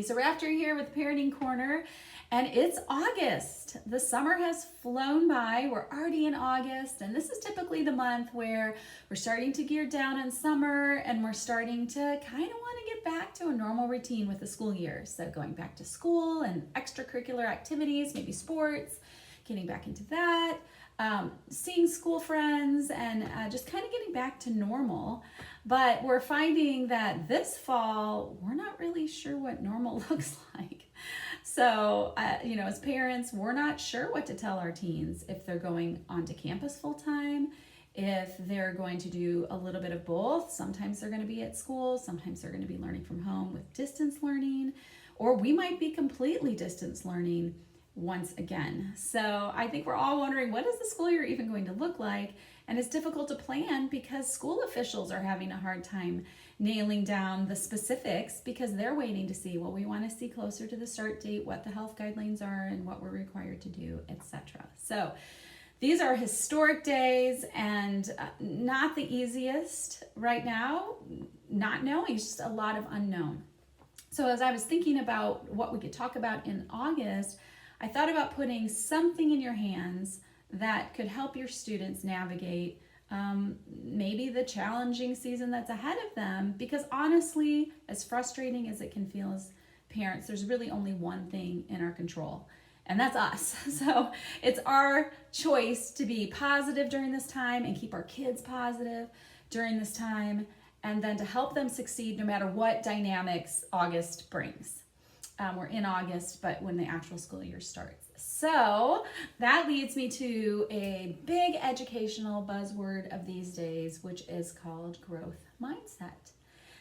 Lisa Rafter here with Parenting Corner, and it's August. The summer has flown by. We're already in August, and this is typically the month where we're starting to gear down in summer and we're starting to kind of want to get back to a normal routine with the school year. So going back to school and extracurricular activities, maybe sports, getting back into that, seeing school friends, and just kind of getting back to normal. But we're finding that this fall, we're not really sure what normal looks like. So, as parents, we're not sure what to tell our teens if they're going onto campus full time, if they're going to do a little bit of both. Sometimes they're going to be at school, sometimes they're going to be learning from home with distance learning, or we might be completely distance learning once again. So I think we're all wondering, what is the school year even going to look like? And it's difficult to plan because school officials are having a hard time nailing down the specifics because they're waiting to see, well, we want to see closer to the start date what the health guidelines are and what we're required to do, etc. So these are historic days and not the easiest right now, not knowing, it's just a lot of unknown. So as I was thinking about what we could talk about in August, I thought about putting something in your hands that could help your students navigate maybe the challenging season that's ahead of them, because honestly, as frustrating as it can feel as parents, there's really only one thing in our control, and that's us. So it's our choice to be positive during this time and keep our kids positive during this time, and then to help them succeed no matter what dynamics August brings. We're in August, but when the actual school year starts. So that leads me to a big educational buzzword of these days, which is called growth mindset.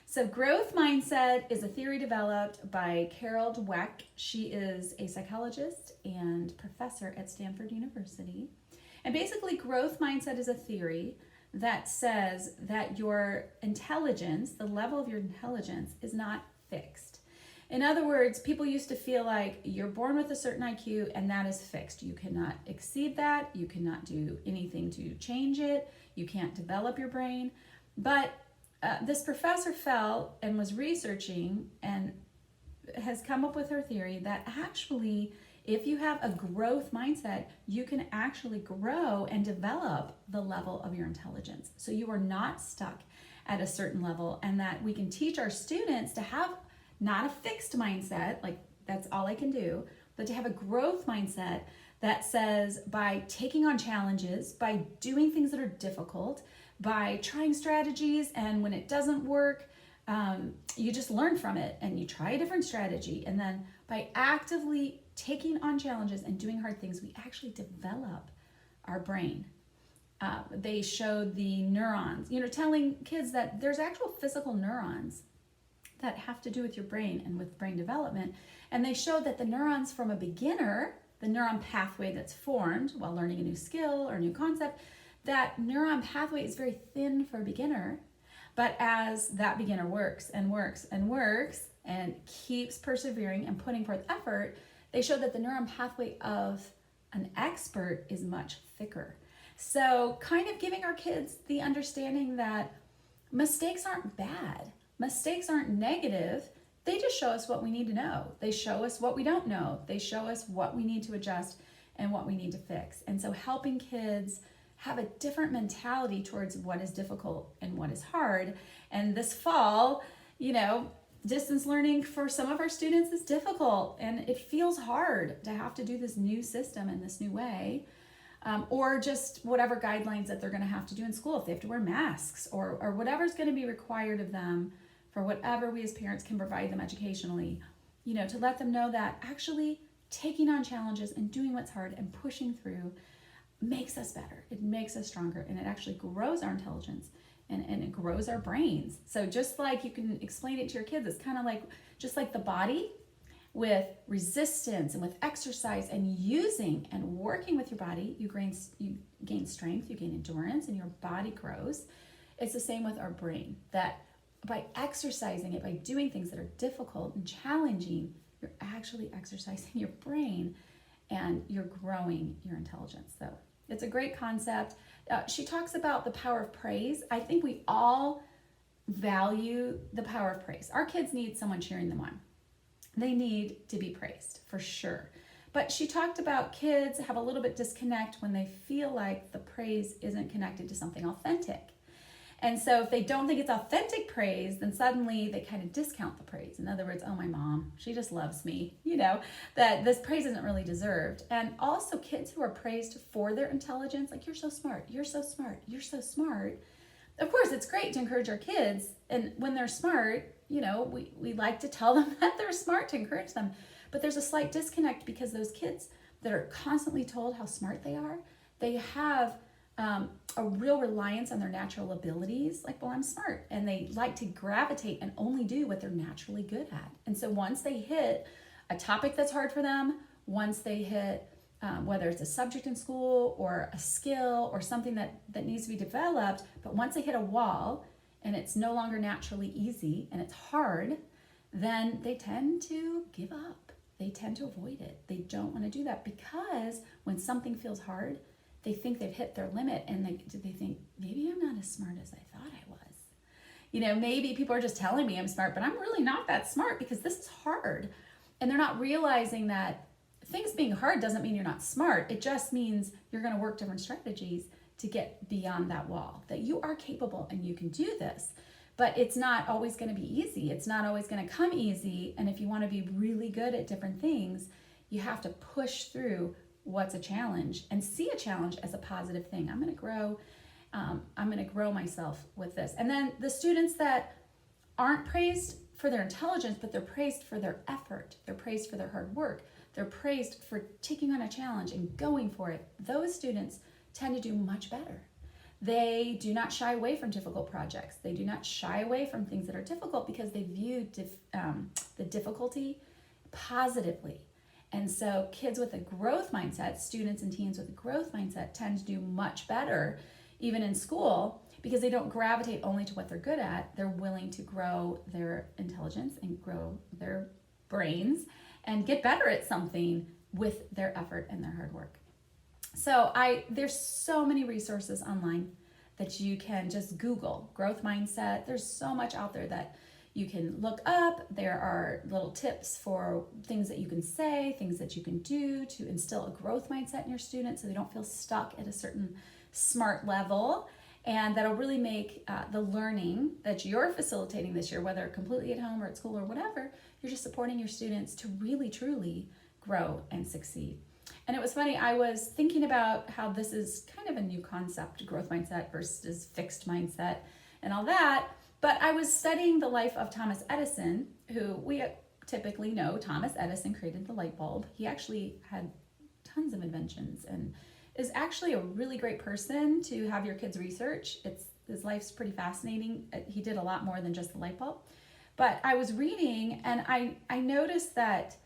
So growth mindset is a theory developed by Carol Dweck. She is a psychologist and professor at Stanford University. And basically, growth mindset is a theory that says that your intelligence, the level of your intelligence, is not fixed. In other words, people used to feel like you're born with a certain IQ and that is fixed. You cannot exceed that. You cannot do anything to change it. You can't develop your brain. But this professor felt and was researching and has come up with her theory that actually, if you have a growth mindset, you can actually grow and develop the level of your intelligence. So you are not stuck at a certain level, and that we can teach our students to have not a fixed mindset, like that's all I can do, but to have a growth mindset that says by taking on challenges, by doing things that are difficult, by trying strategies, and when it doesn't work, you just learn from it and you try a different strategy. And then by actively taking on challenges and doing hard things, we actually develop our brain. They showed the neurons, telling kids that there's actual physical neurons that have to do with your brain and with brain development. And they showed that the neurons from a beginner, the neuron pathway that's formed while learning a new skill or a new concept, that neuron pathway is very thin for a beginner. But as that beginner works and works and works and keeps persevering and putting forth effort, they showed that the neuron pathway of an expert is much thicker. So kind of giving our kids the understanding that mistakes aren't bad. Mistakes aren't negative. They just show us what we need to know. They show us what we don't know. They show us what we need to adjust and what we need to fix. And so helping kids have a different mentality towards what is difficult and what is hard. And this fall, distance learning for some of our students is difficult, and it feels hard to have to do this new system in this new way. Or just whatever guidelines that they're going to have to do in school, if they have to wear masks or whatever's going to be required of them for whatever we as parents can provide them educationally, to let them know that actually taking on challenges and doing what's hard and pushing through makes us better. It makes us stronger, and it actually grows our intelligence and it grows our brains. So just like you can explain it to your kids, it's kind of like, just like the body, with resistance and with exercise and using and working with your body, you gain strength, you gain endurance, and your body grows. It's the same with our brain, that by exercising it, by doing things that are difficult and challenging, you're actually exercising your brain and you're growing your intelligence. So it's a great concept. She talks about the power of praise. I think we all value the power of praise. Our kids need someone cheering them on. They need to be praised for sure. But she talked about kids have a little bit disconnect when they feel like the praise isn't connected to something authentic. And so if they don't think it's authentic praise, then suddenly they kind of discount the praise. In other words, oh, my mom, she just loves me, that this praise isn't really deserved. And also kids who are praised for their intelligence, like, you're so smart, you're so smart, you're so smart. Of course, it's great to encourage our kids. And when they're smart, we like to tell them that they're smart, to encourage them. But there's a slight disconnect because those kids that are constantly told how smart they are, they have a real reliance on their natural abilities. Like, well, I'm smart. And they like to gravitate and only do what they're naturally good at. And so once they hit a topic that's hard for them, once they hit whether it's a subject in school or a skill or something that needs to be developed, but once they hit a wall and it's no longer naturally easy and it's hard, then they tend to give up. They tend to avoid it. They don't want to do that because when something feels hard, they think they've hit their limit and they think, maybe I'm not as smart as I thought I was. Maybe people are just telling me I'm smart, but I'm really not that smart because this is hard. And they're not realizing that things being hard doesn't mean you're not smart. It just means you're going to work different strategies to get beyond that wall, that you are capable and you can do this. But it's not always going to be easy. It's not always going to come easy. And if you want to be really good at different things, you have to push through what's a challenge and see a challenge as a positive thing. I'm going to grow. I'm going to grow myself with this. And then the students that aren't praised for their intelligence, but they're praised for their effort. They're praised for their hard work. They're praised for taking on a challenge and going for it. Those students tend to do much better. They do not shy away from difficult projects. They do not shy away from things that are difficult because they view the difficulty positively. And so kids with a growth mindset, students and teens with a growth mindset, tend to do much better even in school because they don't gravitate only to what they're good at. They're willing to grow their intelligence and grow their brains and get better at something with their effort and their hard work. So there's so many resources online that you can just Google growth mindset. There's so much out there that you can look up. There are little tips for things that you can say, things that you can do to instill a growth mindset in your students so they don't feel stuck at a certain smart level. And that'll really make the learning that you're facilitating this year, whether completely at home or at school or whatever, you're just supporting your students to really, truly grow and succeed. And it was funny, I was thinking about how this is kind of a new concept, growth mindset versus fixed mindset and all that. But I was studying the life of Thomas Edison, who we typically know Thomas Edison created the light bulb. He actually had tons of inventions and is actually a really great person to have your kids research. His life's pretty fascinating. He did a lot more than just the light bulb. But I was reading and I noticed that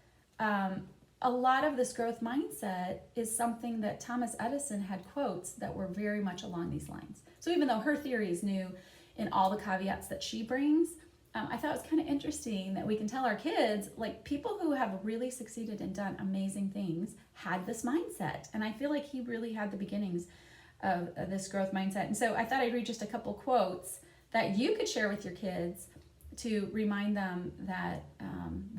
a lot of this growth mindset is something that Thomas Edison had quotes that were very much along these lines. So even though her theory is new in all the caveats that she brings, I thought it was kind of interesting that we can tell our kids, like, people who have really succeeded and done amazing things had this mindset. And I feel like he really had the beginnings of this growth mindset. And so I thought I'd read just a couple quotes that you could share with your kids to remind them that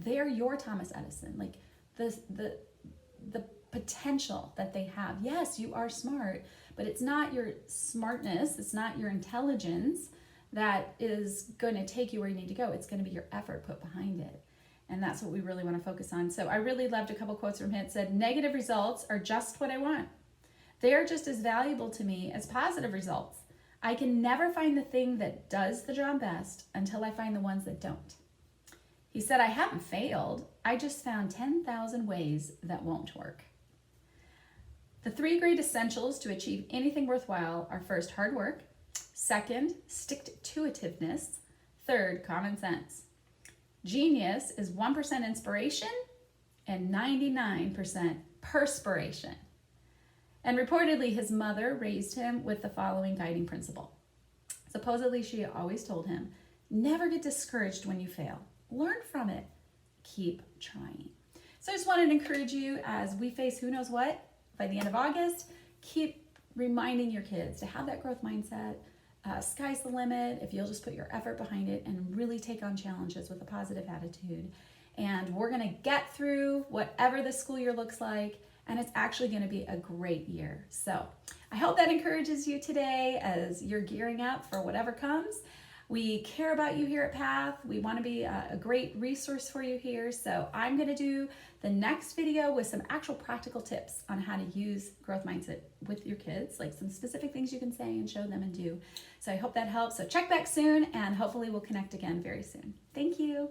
they're your Thomas Edison. Like, the potential that they have. Yes, you are smart, but it's not your smartness, it's not your intelligence that is going to take you where you need to go. It's going to be your effort put behind it. And that's what we really want to focus on. So I really loved a couple quotes from him. It said, negative results are just what I want. They are just as valuable to me as positive results. I can never find the thing that does the job best until I find the ones that don't. He said, I haven't failed. I just found 10,000 ways that won't work. The 3 great essentials to achieve anything worthwhile are first, hard work. Second, stick-to-itiveness. Third, common sense. Genius is 1% inspiration and 99% perspiration. And reportedly, his mother raised him with the following guiding principle. Supposedly, she always told him, never get discouraged when you fail. Learn from it. Keep trying. So I just wanted to encourage you as we face who knows what by the end of August. Keep reminding your kids to have that growth mindset. Sky's the limit if you'll just put your effort behind it and really take on challenges with a positive attitude. and we're going to get through whatever the school year looks like, and it's actually going to be a great year. So I hope that encourages you today as you're gearing up for whatever comes. We care about you here at Path. We want to be a great resource for you here. So I'm going to do the next video with some actual practical tips on how to use growth mindset with your kids, like some specific things you can say and show them and do. So I hope that helps. So check back soon, and hopefully we'll connect again very soon. Thank you.